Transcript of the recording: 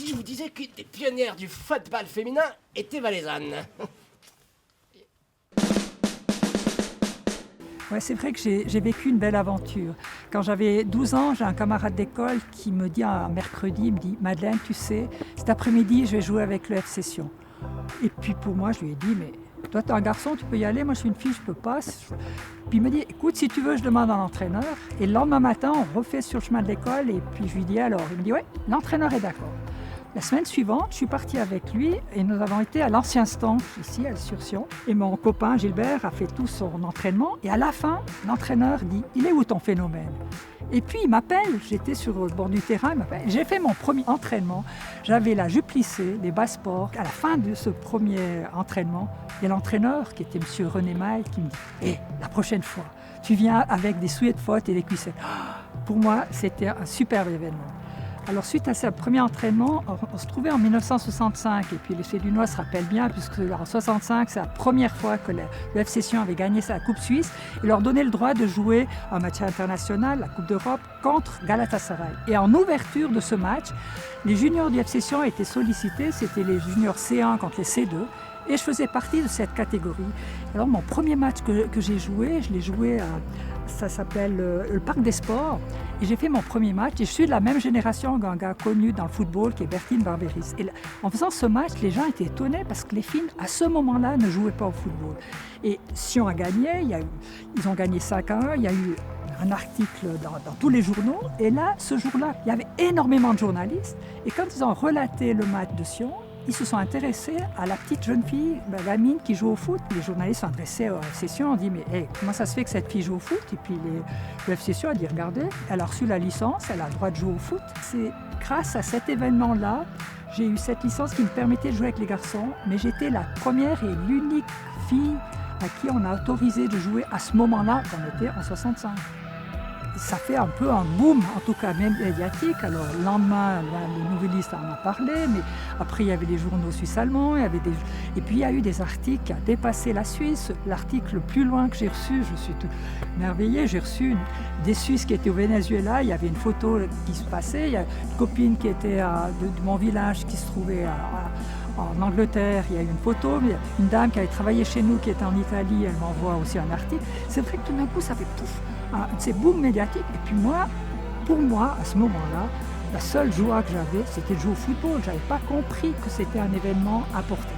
si je vous disais qu'une des pionnières du football féminin était valaisanne? Ouais, c'est vrai que j'ai vécu une belle aventure. Quand j'avais 12 ans, j'ai un camarade d'école qui me dit un mercredi, il me dit « Madeleine, tu sais, cet après-midi, je vais jouer avec le FC Sion. » Et puis pour moi, je lui ai dit « Mais toi, tu es un garçon, tu peux y aller, moi je suis une fille, je peux pas. » Puis il me dit « Écoute, si tu veux, je demande à l'entraîneur. » Et le lendemain matin, on refait sur le chemin de l'école et puis je lui dis « Alors ?» Il me dit « Ouais, l'entraîneur est d'accord. » La semaine suivante, je suis partie avec lui et nous avons été à l'ancien stand, ici, sur Sion. Et mon copain Gilbert a fait tout son entraînement. Et à la fin, l'entraîneur dit « Il est où ton phénomène ?» Et puis il m'appelle, j'étais sur le bord du terrain, il m'appelle. J'ai fait mon premier entraînement, j'avais la jupe lissée, les bas sports. À la fin de ce premier entraînement, il y a l'entraîneur qui était M. René Maille qui me dit « Hé, la prochaine fois, tu viens avec des souliers de faute et des cuissettes. » Pour moi, c'était un superbe événement. Alors suite à ce premier entraînement, on se trouvait en 1965 et puis les Félunois se rappellent bien puisque en 1965 c'est la première fois que le FC Sion avait gagné sa Coupe Suisse et leur donnait le droit de jouer un match international, la Coupe d'Europe, contre Galatasaray. Et en ouverture de ce match, les juniors du FC Sion étaient sollicités, c'était les juniors C1 contre les C2 et je faisais partie de cette catégorie. Alors mon premier match que j'ai joué, je l'ai joué à... Ça s'appelle le Parc des Sports. Et j'ai fait mon premier match. Et je suis de la même génération qu'un gars connu dans le football qui est Bertine Barberis. Et en faisant ce match, les gens étaient étonnés parce que les filles, à ce moment-là, ne jouaient pas au football. Et Sion a gagné. Ils ont gagné 5-1. Il y a eu un article dans tous les journaux. Et là, ce jour-là, il y avait énormément de journalistes. Et quand ils ont relaté le match de Sion, ils se sont intéressés à la petite jeune fille, Lamine, qui joue au foot. Les journalistes sont adressés à la session, on dit « Mais hey, comment ça se fait que cette fille joue au foot ?» Et puis le FC a dit « Regardez, elle a reçu la licence, elle a le droit de jouer au foot. » C'est grâce à cet événement-là, j'ai eu cette licence qui me permettait de jouer avec les garçons, mais j'étais la première et l'unique fille à qui on a autorisé de jouer à ce moment-là, quand on était en 65. Ça fait un peu un boom, en tout cas même médiatique. Alors le lendemain, les nouvellistes en ont parlé, mais après il y avait les journaux suisses-allemands, et puis il y a eu des articles qui ont dépassé la Suisse. L'article le plus loin que j'ai reçu, je suis tout émerveillée, j'ai reçu des Suisses qui étaient au Venezuela, il y avait une photo qui se passait, il y a une copine qui était de mon village qui se trouvait en Angleterre, il y a eu une photo, mais une dame qui avait travaillé chez nous, qui était en Italie, elle m'envoie aussi un article. C'est vrai que tout d'un coup, ça fait pouf, c'est boom médiatique. Et puis moi, pour moi, à ce moment-là, la seule joie que j'avais, c'était de jouer au football. Je n'avais pas compris que c'était un événement important.